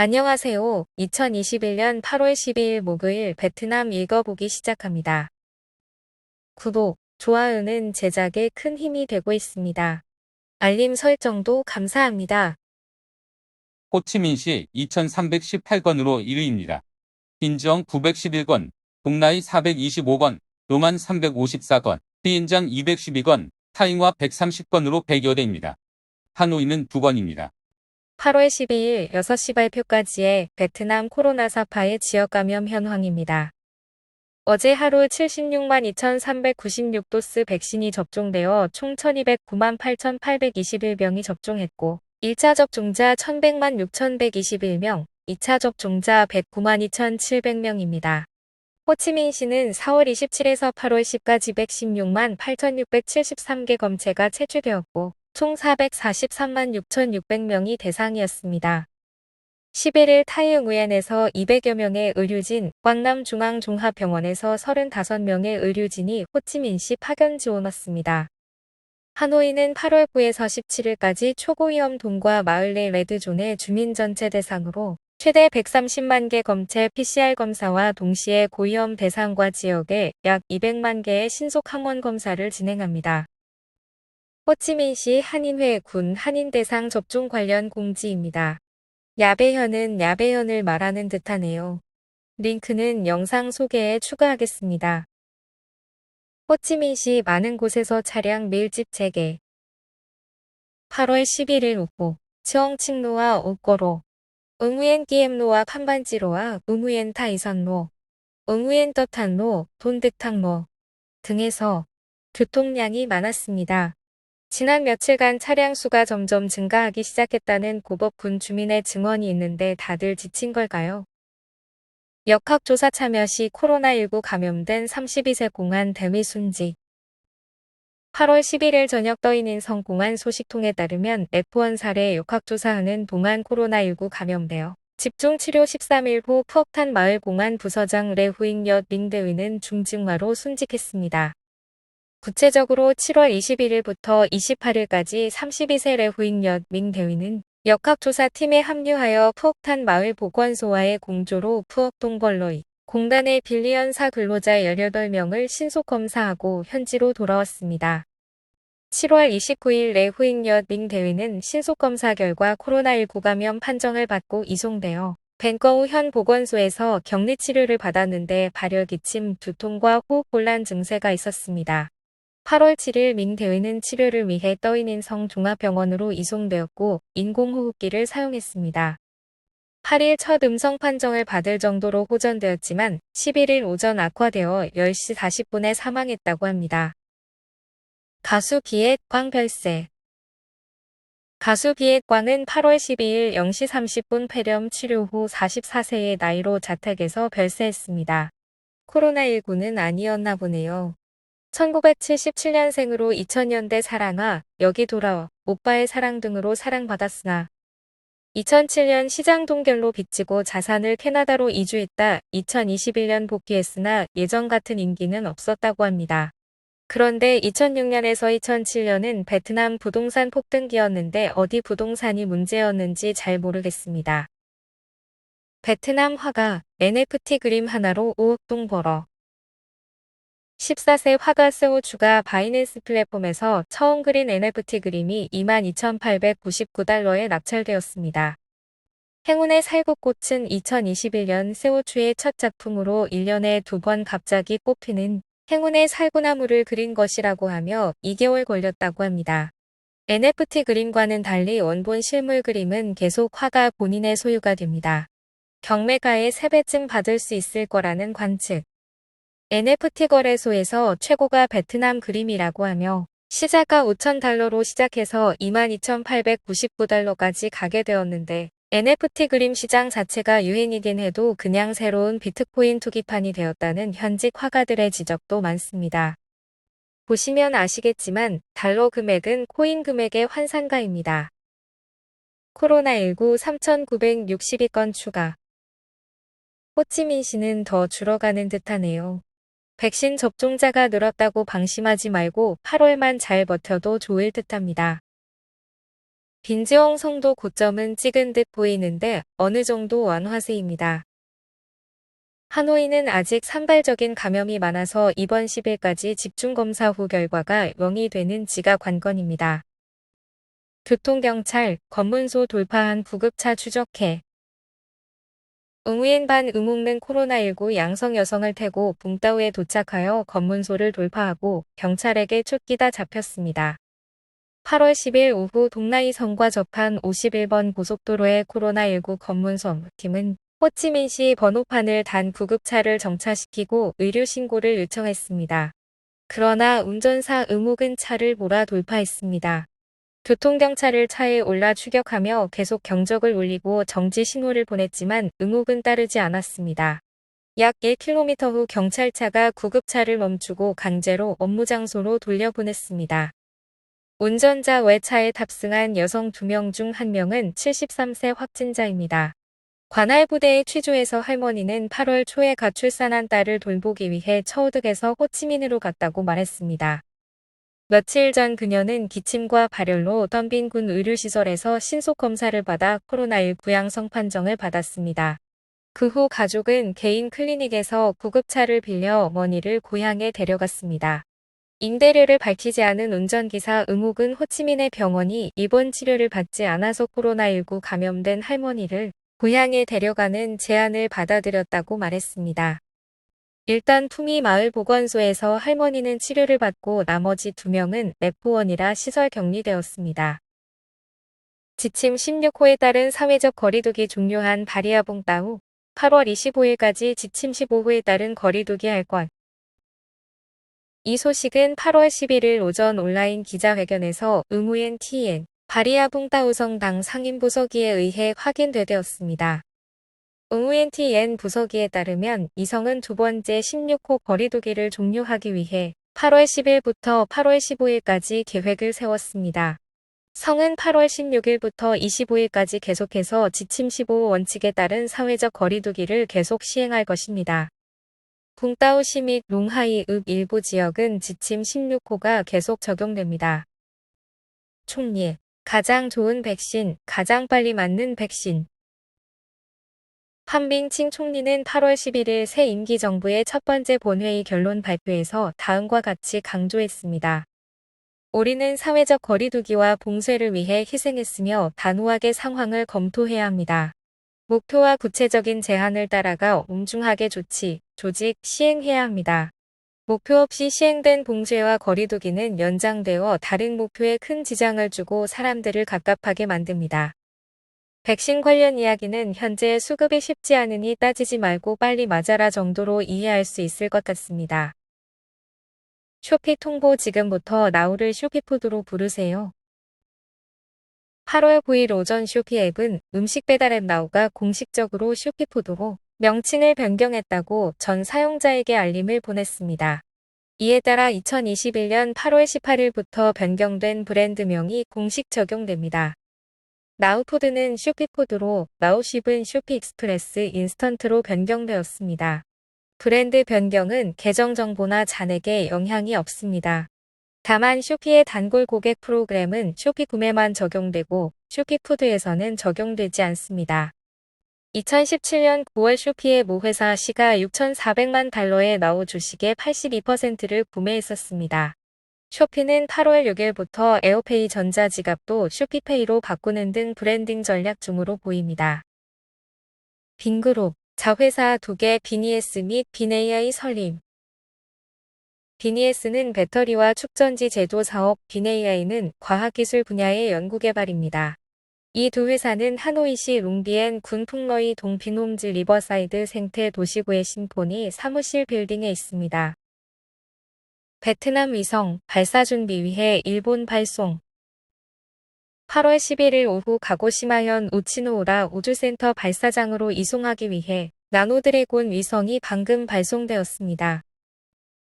안녕하세요. 2021년 8월 12일 목요일 베트남 읽어보기 시작합니다. 구독, 좋아요는 제작에 큰 힘이 되고 있습니다. 알림 설정도 감사합니다. 호치민시 2318건으로 1위입니다. 빈정 911건, 동나이 425건, 로만 354건, 피인장 212건, 타잉화 130건으로 100여 대입니다. 하노이는 2건입니다. 8월 12일 6시 발표까지의 베트남 코로나 사파의 지역 감염 현황입니다. 어제 하루 76만 2,396도스 백신이 접종되어 총 1,209만 8,821명이 접종했고 1차 접종자 1,100만 6,121명, 2차 접종자 109만 2,700명입니다. 호치민시는 4월 27일에서 8월 10까지 116만 8,673개 검체가 채취되었고 총 443만 6,600명이 대상이었습니다. 11일 타이응의안에서 200여 명의 의료진, 광남중앙종합병원에서 35명의 의료진이 호치민시 파견 지원 왔습니다. 하노이는 8월 9에서 17일까지 초고위험 동과 마을 내 레드존의 주민 전체 대상으로 최대 130만 개 검체 PCR 검사와 동시에 고위험 대상과 지역에 약 200만 개의 신속 항원 검사를 진행합니다. 호치민시 한인회 군 한인대상 접종 관련 공지입니다. 야배현은 야배현을 말하는 듯하네요. 링크는 영상 소개에 추가하겠습니다. 호치민시 많은 곳에서 차량 밀집 재개. 8월 11일 우포, 치엉칭로와 옥거로, 응우엔 끼엠로와 판반지로와 응우엔 타이선로, 응우엔 떠탄로, 돈득탕로 등에서 교통량이 많았습니다. 지난 며칠간 차량 수가 점점 증가하기 시작했다는 고법군 주민의 증언이 있는데 다들 지친 걸까요? 역학조사 참여 시 코로나19 감염된 32세 공안 대미 순직. 8월 11일 저녁 떠있는 공안 소식통에 따르면 F1 사례 역학조사하는 동안 코로나19 감염되어 집중치료 13일 후 푸억탄 마을 공안 부서장 레후잉엿 밍대위는 중증화로 순직했습니다. 구체적으로 7월 21일부터 28일까지 32세 레후잉엿 밍대위는 역학조사팀에 합류하여 푸억탄 마을 보건소와의 공조로 푸억동벌로이 공단의 빌리언사 근로자 18명을 신속검사하고 현지로 돌아왔습니다. 7월 29일 레후잉엿 밍대위는 신속검사 결과 코로나19 감염 판정을 받고 이송되어 벤거우 현 보건소에서 격리치료를 받았는데 발열 기침, 두통과 호흡곤란 증세가 있었습니다. 8월 7일 민 대위는 치료를 위해 떠있는 종합병원으로 이송되었고 인공호흡기를 사용했습니다. 8일 첫 음성 판정을 받을 정도로 호전되었지만 11일 오전 악화되어 10시 40분에 사망했다고 합니다. 가수 비엣광 별세. 가수 비엣광은 8월 12일 0시 30분 폐렴 치료 후 44세의 나이로 자택에서 별세했습니다. 코로나19는 아니었나 보네요. 1977년생으로 2000년대 사랑아, 여기 돌아와, 오빠의 사랑 등으로 사랑받았으나 2007년 시장 동결로 빚지고 자산을 캐나다로 이주했다. 2021년 복귀했으나 예전 같은 인기는 없었다고 합니다. 그런데 2006년에서 2007년은 베트남 부동산 폭등기였는데 어디 부동산이 문제였는지 잘 모르겠습니다. 베트남 화가 NFT 그림 하나로 5억 동 벌어. 14세 화가 세오추가 바이낸스 플랫폼에서 처음 그린 NFT 그림이 22,899달러에 낙찰되었습니다. 행운의 살구꽃은 2021년 세오추의 첫 작품으로 1년에 2번 갑자기 뽑히는 행운의 살구나무를 그린 것이라고 하며 2개월 걸렸다고 합니다. NFT 그림과는 달리 원본 실물 그림은 계속 화가 본인의 소유가 됩니다. 경매가의 3배쯤 받을 수 있을 거라는 관측. NFT 거래소에서 최고가 베트남 그림이라고 하며 시작가 5,000달러로 시작해서 22,899달러까지 가게 되었는데 NFT 그림 시장 자체가 유행이긴 해도 그냥 새로운 비트코인 투기판이 되었다는 현직 화가들의 지적도 많습니다. 보시면 아시겠지만 달러 금액은 코인 금액의 환산가입니다. 코로나19 3,962건 추가. 호치민시는 더 줄어가는 듯하네요. 백신 접종자가 늘었다고 방심하지 말고 8월만 잘 버텨도 좋을 듯합니다. 빈지옹 성도 고점은 찍은 듯 보이는데 어느 정도 완화세입니다. 하노이는 아직 산발적인 감염이 많아서 이번 10일까지 집중검사 후 결과가 0이 되는지가 관건입니다. 교통경찰, 검문소 돌파한 구급차 추적해. 응우엔 반 응옥는 코로나19 양성 여성을 태고 붕따오에 도착하여 검문소를 돌파하고 경찰에게 쫓기다 잡혔습니다. 8월 10일 오후 동나이성과 접한 51번 고속도로의 코로나19 검문소 팀은 호치민시 번호판을 단 구급차를 정차시키고 의료 신고를 요청했습니다. 그러나 운전사 응옥은 차를 몰아 돌파했습니다. 교통경찰을 차에 올라 추격하며 계속 경적을 울리고 정지 신호를 보냈지만 응옥은 따르지 않았습니다. 약 1km 후 경찰차가 구급차를 멈추고 강제로 업무 장소로 돌려보냈습니다. 운전자 외 차에 탑승한 여성 2명 중 1명은 73세 확진자입니다. 관할 부대에 취조해서 할머니는 8월 초에 갓 출산한 딸을 돌보기 위해 처우득에서 호치민으로 갔다고 말했습니다. 며칠 전 그녀는 기침과 발열로 덤빈 군 의료시설에서 신속검사를 받아 코로나19 양성 판정을 받았습니다. 그 후 가족은 개인 클리닉에서 구급차를 빌려 어머니를 고향에 데려갔습니다. 임대료를 밝히지 않은 운전기사 응옥은 호치민의 병원이 입원 치료를 받지 않아서 코로나19 감염된 할머니를 고향에 데려가는 제안을 받아들였다고 말했습니다. 일단 품위 마을 보건소에서 할머니는 치료를 받고 나머지 2명은 내포원이라 시설 격리되었습니다. 지침 16호에 따른 사회적 거리두기 종료한 바리아봉 따우 8월 25일까지 지침 15호에 따른 거리두기 할 것. 이 소식은 8월 11일 오전 온라인 기자회견에서 응우엔 TN 바리아봉 따우 성당 상임부서기에 의해 확인되었습니다. 응우엔 TN 부서기에 따르면 이 성은 두 번째 16호 거리두기를 종료하기 위해 8월 10일부터 8월 15일까지 계획을 세웠습니다. 성은 8월 16일부터 25일까지 계속해서 지침 15호 원칙에 따른 사회적 거리두기를 계속 시행할 것입니다. 붕따오시 및 롱하이 읍 일부 지역은 지침 16호가 계속 적용됩니다. 총리, 가장 좋은 백신, 가장 빨리 맞는 백신. 판빙칭 총리는 8월 11일 새 임기 정부의 첫 번째 본회의 결론 발표에서 다음과 같이 강조했습니다. 우리는 사회적 거리두기와 봉쇄를 위해 희생했으며 단호하게 상황을 검토해야 합니다. 목표와 구체적인 제한을 따라가 엄중하게 조직, 시행해야 합니다. 목표 없이 시행된 봉쇄와 거리두기는 연장되어 다른 목표에 큰 지장을 주고 사람들을 갑갑하게 만듭니다. 백신 관련 이야기는 현재 수급이 쉽지 않으니 따지지 말고 빨리 맞아라 정도로 이해할 수 있을 것 같습니다. 쇼피 통보 지금부터 나우를 쇼피푸드로 부르세요. 8월 9일 오전 쇼피 앱은 음식 배달 앱 나우가 공식적으로 쇼피푸드로 명칭을 변경했다고 전 사용자에게 알림을 보냈습니다. 이에 따라 2021년 8월 18일부터 변경된 브랜드명이 공식 적용됩니다. 나우푸드는 쇼피푸드로, 나우쉽은 쇼피익스프레스 인스턴트로 변경되었습니다. 브랜드 변경은 계정 정보나 잔액에 영향이 없습니다. 다만 쇼피의 단골 고객 프로그램은 쇼피 구매만 적용되고 쇼피푸드에서는 적용되지 않습니다. 2017년 9월 쇼피의 모 회사 시가 6,400만 달러의 나우 주식의 82%를 구매했었습니다. 쇼피는 8월 6일부터 에어페이 전자지갑도 쇼피페이로 바꾸는 등 브랜딩 전략 중으로 보입니다. 빈그룹, 자회사 2개 비니에스 및 빈AI 설립. 비니에스는 배터리와 축전지 제조 사업, 빈AI는 과학기술 분야의 연구개발입니다. 이 두 회사는 하노이시 롱비엔 군 풍러이 동빈홈즈 리버사이드 생태 도시구의 심포니 사무실 빌딩에 있습니다. 베트남 위성 발사 준비 위해 일본 발송. 8월 11일 오후 가고시마현 우치노우라 우주센터 발사장으로 이송하기 위해 나노드래곤 위성이 방금 발송되었습니다.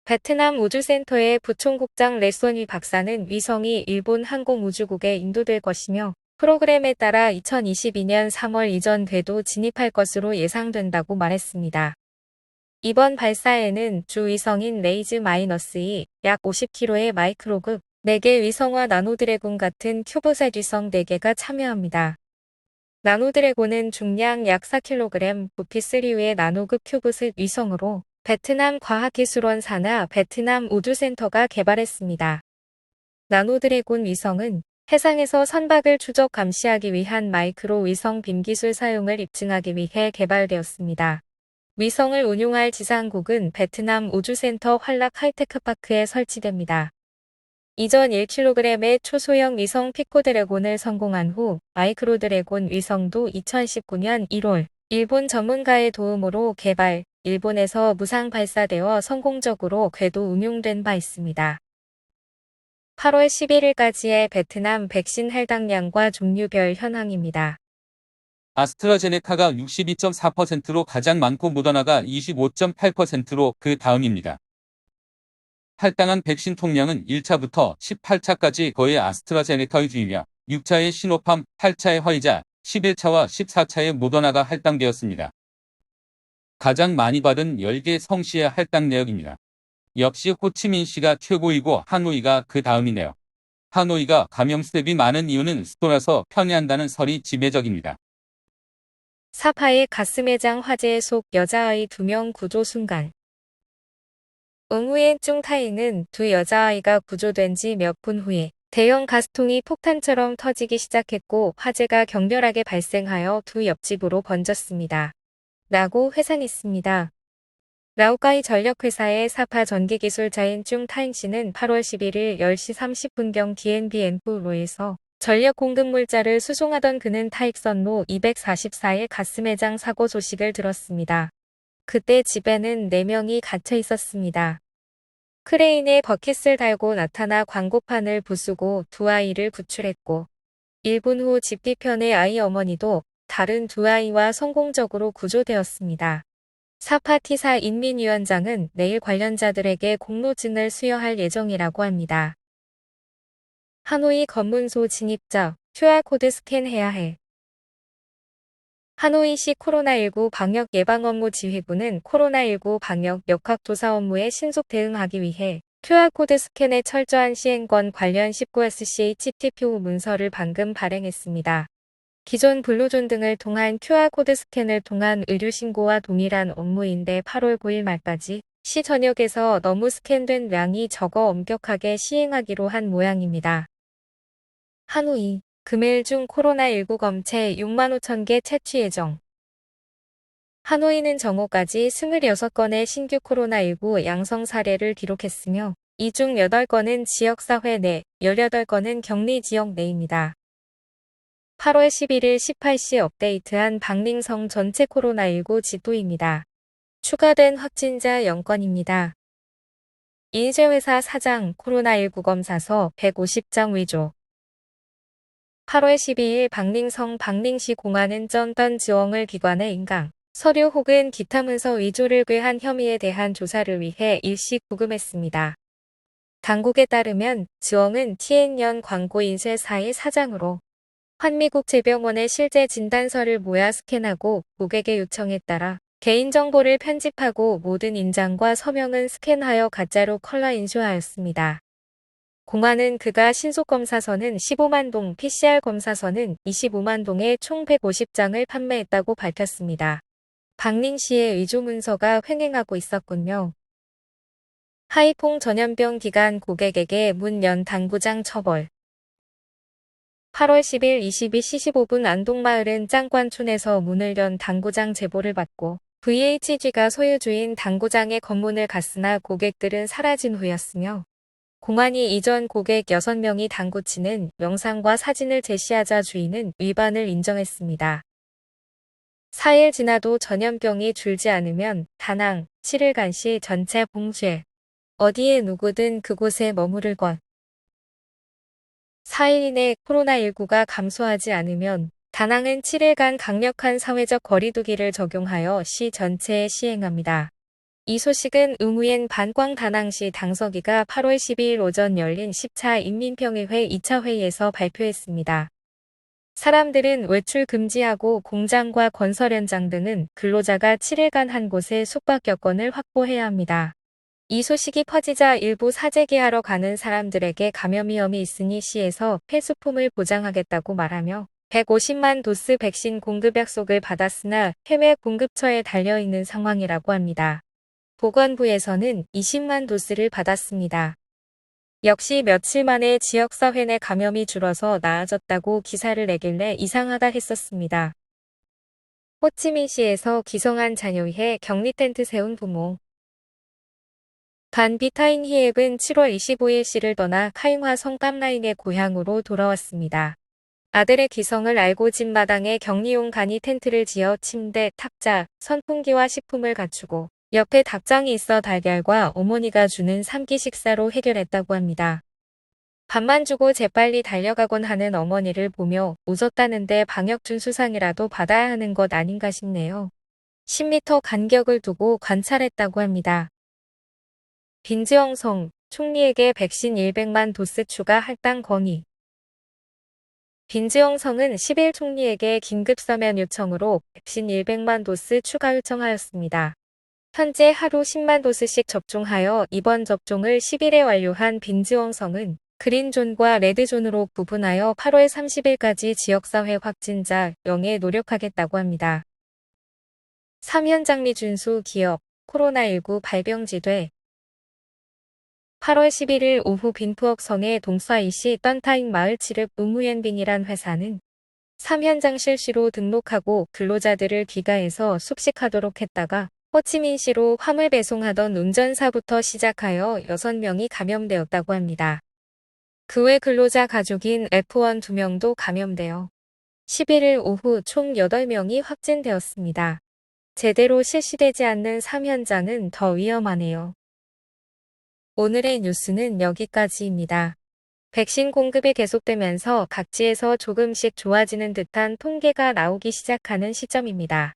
베트남 우주센터의 부총국장 레소니 박사는 위성이 일본 항공우주국에 인도될 것이며 프로그램에 따라 2022년 3월 이전 궤도 진입할 것으로 예상된다고 말했습니다. 이번 발사에는 주 위성인 레이즈-2 약 50kg의 마이크로급 4개 위성과 나노드래곤 같은 큐브셋 위성 4개가 참여합니다. 나노드래곤은 중량 약 4kg, 부피 3의 나노급 큐브셋 위성으로 베트남 과학기술원 산하 베트남 우주센터가 개발했습니다. 나노드래곤 위성은 해상에서 선박을 추적 감시하기 위한 마이크로 위성 빔 기술 사용을 입증하기 위해 개발되었습니다. 위성을 운용할 지상국은 베트남 우주센터 활락 하이테크파크에 설치됩니다. 이전 1kg의 초소형 위성 피코드래곤을 성공한 후 마이크로 드래곤 위성도 2019년 1월 일본 전문가의 도움으로 개발, 일본에서 무상 발사되어 성공적으로 궤도 운용된 바 있습니다. 8월 11일까지의 베트남 백신 할당량과 종류별 현황입니다. 아스트라제네카가 62.4%로 가장 많고 모더나가 25.8%로 그 다음입니다. 할당한 백신 통량은 1차부터 18차까지 거의 아스트라제네카의 주이며 6차의 시노팜, 8차의 화이자, 11차와 14차의 모더나가 할당되었습니다. 가장 많이 받은 10개 성시의 할당 내역입니다. 역시 호치민시가 최고이고 하노이가 그 다음이네요. 하노이가 감염 스텝이 많은 이유는 수도라서 편애한다는 설이 지배적입니다. 사파의 가스매장 화재에 속 여자아이 2명 구조 순간. 응우엔 쭝타이는 두 여자아이가 구조된 지 몇 분 후에 대형 가스통이 폭탄처럼 터지기 시작했고 화재가 격렬하게 발생하여 두 옆집으로 번졌습니다. 라고 회상했습니다. 라오카이 전력회사의 사파 전기기술자인 쭝타잉 씨는 8월 11일 10시 30분경 DNB엔프로에서 전력 공급물자를 수송하던 그는 타익선로 244의 가스매장 사고 소식을 들었습니다. 그때 집에는 4명이 갇혀 있었습니다. 크레인에 버킷을 달고 나타나 광고판을 부수고 두 아이를 구출했고 1분 후 집 뒤편의 아이 어머니도 다른 두 아이와 성공적으로 구조되었습니다. 사파티사 인민위원장은 내일 관련자들에게 공로증을 수여할 예정이라고 합니다. 하노이 검문소 진입자, QR코드 스캔해야 해. 하노이시 코로나19 방역 예방 업무 지휘부는 코로나19 방역 역학조사 업무에 신속 대응하기 위해 QR코드 스캔의 철저한 시행권 관련 19SCHTPO 문서를 방금 발행했습니다. 기존 블루존 등을 통한 QR코드 스캔을 통한 의료신고와 동일한 업무인데 8월 9일 말까지 시 전역에서 너무 스캔된 량이 적어 엄격하게 시행하기로 한 모양입니다. 하노이 금일 중 코로나19 검체 6만 5천 개 채취 예정. 하노이는 정오까지 26건의 신규 코로나19 양성 사례를 기록했으며 이 중 8건은 지역사회 내, 18건은 격리 지역 내입니다. 8월 11일 18시 업데이트한 박링성 전체 코로나19 지도입니다. 추가된 확진자 0건입니다. 인쇄회사 사장 코로나19 검사서 150장 위조. 8월 12일 박링시 공안은 쩐던 지원을 기관의 인강, 서류 혹은 기타 문서 위조를 괴한 혐의에 대한 조사를 위해 일시 구금했습니다. 당국에 따르면 지원은 TN연 광고 인쇄사의 사장으로 환미국제병원의 실제 진단서를 모아 스캔하고 고객의 요청에 따라 개인정보를 편집하고 모든 인장과 서명은 스캔하여 가짜로 컬러 인쇄하였습니다. 공안은 그가 신속검사서는 15만 동, PCR 검사서는 25만 동에 총 150장을 판매했다고 밝혔습니다. 박링시의 위조 문서가 횡행하고 있었군요. 하이퐁 전염병 기간 고객에게 문 연 당구장 처벌. 8월 10일 22시 15분 안동마을은 짱관촌에서 문을 연 당구장 제보를 받고 VHG가 소유주인 당구장의 검문을 갔으나 고객들은 사라진 후였으며 공안이 이전 고객 6명이 당구 치는 영상과 사진을 제시하자 주인은 위반을 인정했습니다. 4일 지나도 전염병이 줄지 않으면 다낭, 7일간 시 전체 봉쇄. 어디에 누구든 그곳에 머무를 것. 4일 이내 코로나19가 감소하지 않으면 다낭은 7일간 강력한 사회적 거리두기를 적용하여 시 전체에 시행합니다. 이 소식은 응우엔 반광 다낭시 당서기가 8월 12일 오전 열린 10차 인민평의회 2차 회의에서 발표했습니다. 사람들은 외출 금지하고 공장과 건설 현장 등은 근로자가 7일간 한 곳에 숙박 여건을 확보해야 합니다. 이 소식이 퍼지자 일부 사재기하러 가는 사람들에게 감염 위험이 있으니 시에서 필수품을 보장하겠다고 말하며 150만 도스 백신 공급 약속을 받았으나 해외 공급처에 달려있는 상황이라고 합니다. 보건부에서는 20만 도스를 받았습니다. 역시 며칠 만에 지역사회 내 감염이 줄어서 나아졌다고 기사를 내길래 이상하다 했었습니다. 호치민시에서 기성한 자녀 위해 격리 텐트 세운 부모. 반비타인 히앱은 7월 25일 시를 떠나 카잉화 성감라인의 고향으로 돌아왔습니다. 아들의 기성을 알고 집 마당에 격리용 간이 텐트를 지어 침대, 탁자, 선풍기와 식품을 갖추고 옆에 닭장이 있어 달걀과 어머니가 주는 3끼 식사로 해결했다고 합니다. 밥만 주고 재빨리 달려가곤 하는 어머니를 보며 웃었다는데 방역 준수상이라도 받아야 하는 것 아닌가 싶네요. 10m 간격을 두고 관찰했다고 합니다. 빈지영성, 총리에게 백신 100만 도스 추가 할당 건의. 빈지영성은 10일 총리에게 긴급 서면 요청으로 백신 100만 도스 추가 요청하였습니다. 현재 하루 10만 도스씩 접종하여 이번 접종을 10일에 완료한 빈지영성은 그린존과 레드존으로 구분하여 8월 30일까지 지역사회 확진자 0에 노력하겠다고 합니다. 3현 장미 준수 기업 코로나19 발병지대 8월 11일 오후 빈푸억성의 동서이시 던타잉 마을 칠읍 우무옌빙이란 회사는 3현장 실시로 등록하고 근로자들을 귀가해서 숙식하도록 했다가 호치민시로 화물 배송하던 운전사부터 시작하여 6명이 감염되었다고 합니다. 그 외 근로자 가족인 F1 2명도 감염되어 11일 오후 총 8명이 확진되었습니다. 제대로 실시되지 않는 3현장은 더 위험하네요. 오늘의 뉴스는 여기까지입니다. 백신 공급이 계속되면서 각지에서 조금씩 좋아지는 듯한 통계가 나오기 시작하는 시점입니다.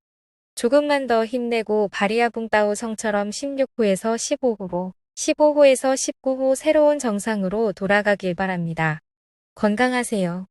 조금만 더 힘내고 바리아붕따오 성처럼 16호에서 15호로, 15호에서 19호 새로운 정상으로 돌아가길 바랍니다. 건강하세요.